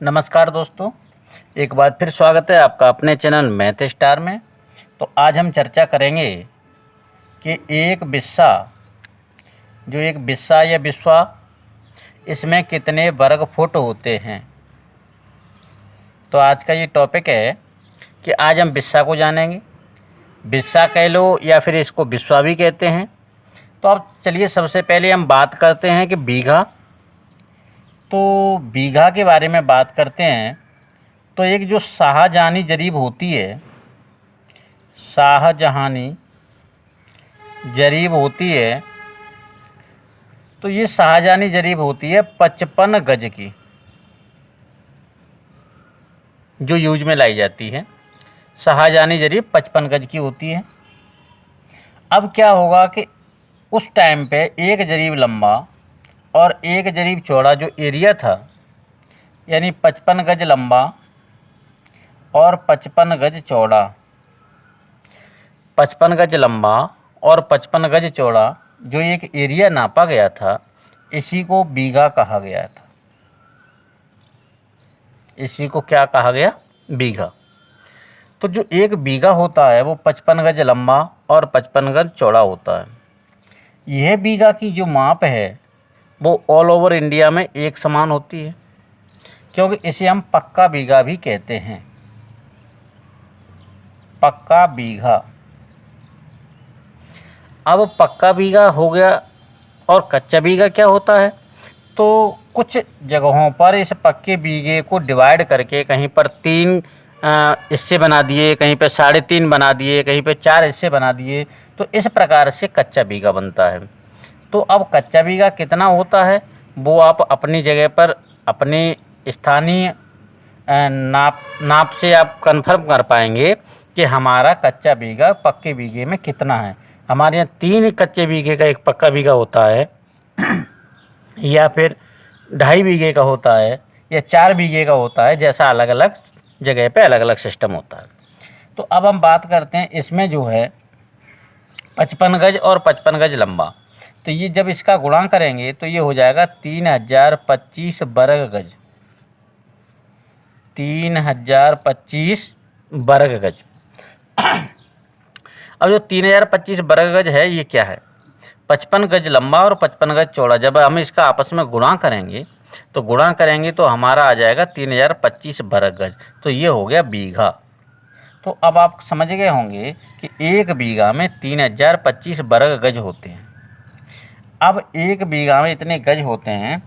नमस्कार दोस्तों, एक बार फिर स्वागत है आपका अपने चैनल मैथ स्टार में। तो आज हम चर्चा करेंगे कि एक बिस्सा या बिस्वा, इसमें कितने वर्ग फुट होते हैं। तो आज का ये टॉपिक है कि आज हम बिस्सा को जानेंगे। बिस्सा कह लो या फिर इसको बिस्वा भी कहते हैं। तो अब चलिए सबसे पहले हम बात करते हैं कि बीघा। तो बीघा के बारे में बात करते हैं। तो एक जो शाहजहानी जरीब होती है, शाहजहानी जरीब होती है, तो ये शाहजहानी जरीब होती है 55 गज की, जो यूज में लाई जाती है। शाहजहानी जरीब 55 गज की होती है। अब क्या होगा कि उस टाइम पे एक जरीब लंबा और एक जरीब चौड़ा जो एरिया था, यानी 55 गज लंबा और 55 गज चौड़ा, 55 गज लंबा और 55 गज चौड़ा जो एक एरिया नापा गया था, इसी को बीघा कहा गया था। इसी को क्या कहा गया? बीघा। तो जो एक बीघा होता है वो 55 गज लंबा और 55 गज चौड़ा होता है। यह बीघा की जो माप है वो ऑल ओवर इंडिया में एक समान होती है, क्योंकि इसे हम पक्का बीघा भी कहते हैं। पक्का बीघा। अब पक्का बीघा हो गया और कच्चा बीघा क्या होता है? तो कुछ जगहों पर इस पक्के बीघे को डिवाइड करके कहीं पर 3 हिस्से बना दिए, कहीं पे 3.5 बना दिए, कहीं पे 4 हिस्से बना दिए। तो इस प्रकार से कच्चा बीघा बनता है। तो अब कच्चा बीघा कितना होता है वो आप अपनी जगह पर अपनी स्थानीय नाप से आप कंफर्म कर पाएंगे कि हमारा कच्चा बीघा पक्के बीघे में कितना है। हमारे यहाँ 3 कच्चे बीघे का एक पक्का बीघा होता है या फिर 2.5 बीघे का होता है या 4 बीघे का होता है, जैसा अलग अलग जगह पे अलग अलग सिस्टम होता है। तो अब हम बात करते हैं, इसमें जो है 55 गज और 55 गज लंबा, तो ये जब इसका गुणा करेंगे तो ये हो जाएगा 3025 वर्ग गज। 3025 वर्ग गज। अब जो 3025 वर्ग गज है ये क्या है? 55 गज लंबा और 55 गज चौड़ा। जब हम इसका आपस में गुणा करेंगे तो हमारा आ जाएगा 3025 वर्ग गज। तो ये हो गया बीघा। तो अब आप समझ गए होंगे कि एक बीघा में 3025 वर्ग गज होते हैं। अब एक बीघा में इतने गज होते हैं,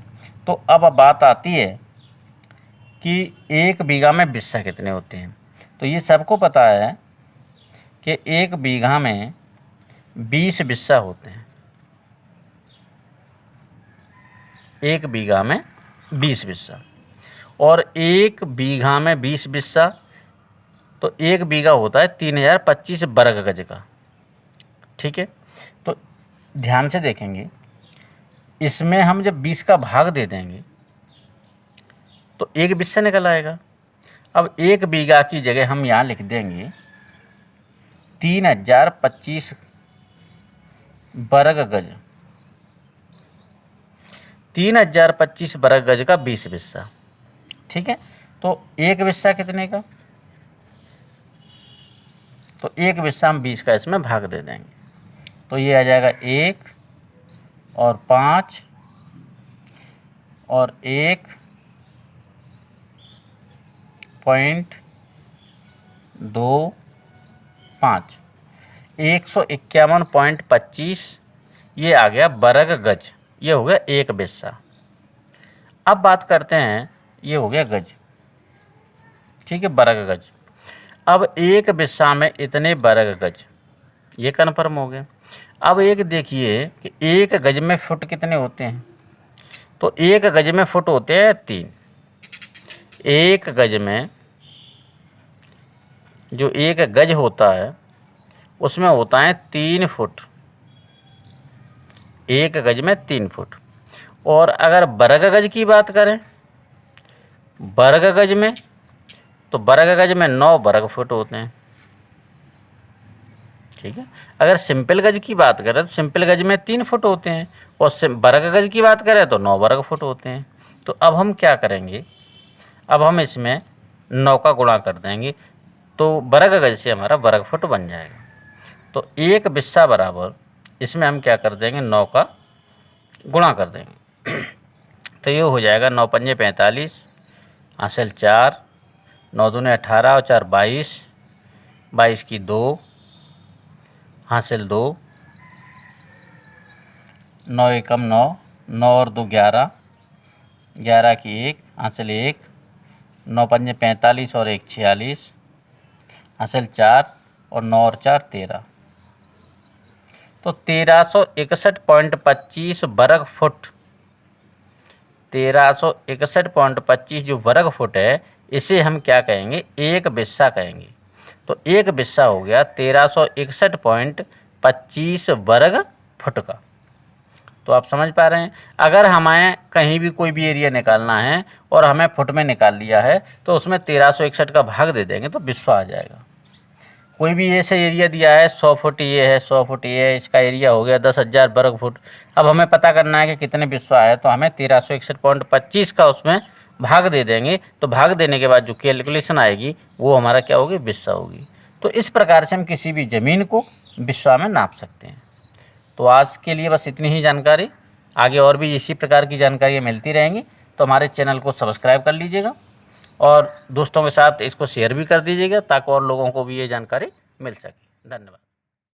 तो अब बात आती है कि एक बीघा में बिस्सा कितने होते हैं। तो ये सबको पता है कि एक बीघा में 20 बिस्सा होते हैं। एक बीघा में 20 बिस्सा, और एक बीघा में 20 बिस्सा, तो एक बीघा होता है 3025 वर्ग गज का। ठीक है, तो ध्यान से देखेंगे, इसमें हम जब 20 का भाग दे देंगे तो एक बिस्सा निकल आएगा। अब एक बीघा की जगह हम यहाँ लिख देंगे 3025 वर्ग गज। 3025 वर्ग गज का 20 बिस्सा। ठीक है, तो एक बिस्सा कितने का? तो एक बिस्सा हम 20 का इसमें भाग दे देंगे, तो ये आ जाएगा 1 और 5 और 1.25, 151.25 ये आ गया वर्ग गज। ये हो गया एक बिस्सा। अब बात करते हैं, ये हो गया गज। ठीक है, वर्ग गज। अब एक बिस्सा में इतने वर्ग गज, ये कन्फर्म हो गया। अब एक देखिए कि एक गज में फुट कितने होते हैं। तो एक गज में फुट होते हैं 3। एक गज में जो एक गज होता है उसमें होता है 3 फुट। एक गज में 3 फुट। और अगर वर्ग गज की बात करें, वर्ग गज में, तो वर्ग गज में 9 वर्ग फुट होते हैं। ठीक है, अगर सिंपल गज की बात करें तो सिंपल गज में 3 फुट होते हैं, और वर्ग गज की बात करें तो 9 वर्ग फुट होते हैं। तो अब हम क्या करेंगे, अब हम इसमें 9 का गुणा कर देंगे तो वर्ग गज से हमारा वर्ग फुट बन जाएगा। तो 1 बिस्सा बराबर इसमें हम क्या कर देंगे, 9 का गुणा कर देंगे। तो ये हो जाएगा 9 पंजे 45, हासिल 4, 9 दूने 18 और 4 22, 22 की 2, हासिल 2, 9 एकम 9, 9 और 2 11, 11 की 1, हासिल 1, 9 पंजे 45 और 1 46, हासिल 4 और 9 और 4 13। तो 1361.25 वर्ग फुट, 1361.25 जो वर्ग फुट है इसे हम क्या कहेंगे, 1 बिस्सा कहेंगे। तो 1 बिस्सा हो गया 1361.25 वर्ग फुट का। तो आप समझ पा रहे हैं। अगर हमें कहीं भी कोई भी एरिया निकालना है और हमें फुट में निकाल लिया है तो उसमें 1361 का भाग दे देंगे तो बिस्सा आ जाएगा। कोई भी ऐसे एरिया दिया है 100 फुट ये है, 100 फुट ये है, इसका एरिया हो गया 10,000 वर्ग फुट। अब हमें पता करना है कि कितने बिस्सा है, तो हमें 1361.25 का उसमें भाग दे देंगे। तो भाग देने के बाद जो कैलकुलेशन आएगी वो हमारा क्या होगी, बिस्सा होगी। तो इस प्रकार से हम किसी भी ज़मीन को बिस्सा में नाप सकते हैं। तो आज के लिए बस इतनी ही जानकारी। आगे और भी इसी प्रकार की जानकारियाँ मिलती रहेंगी। तो हमारे चैनल को सब्सक्राइब कर लीजिएगा और दोस्तों के साथ इसको शेयर भी कर दीजिएगा ताकि और लोगों को भी ये जानकारी मिल सके। धन्यवाद।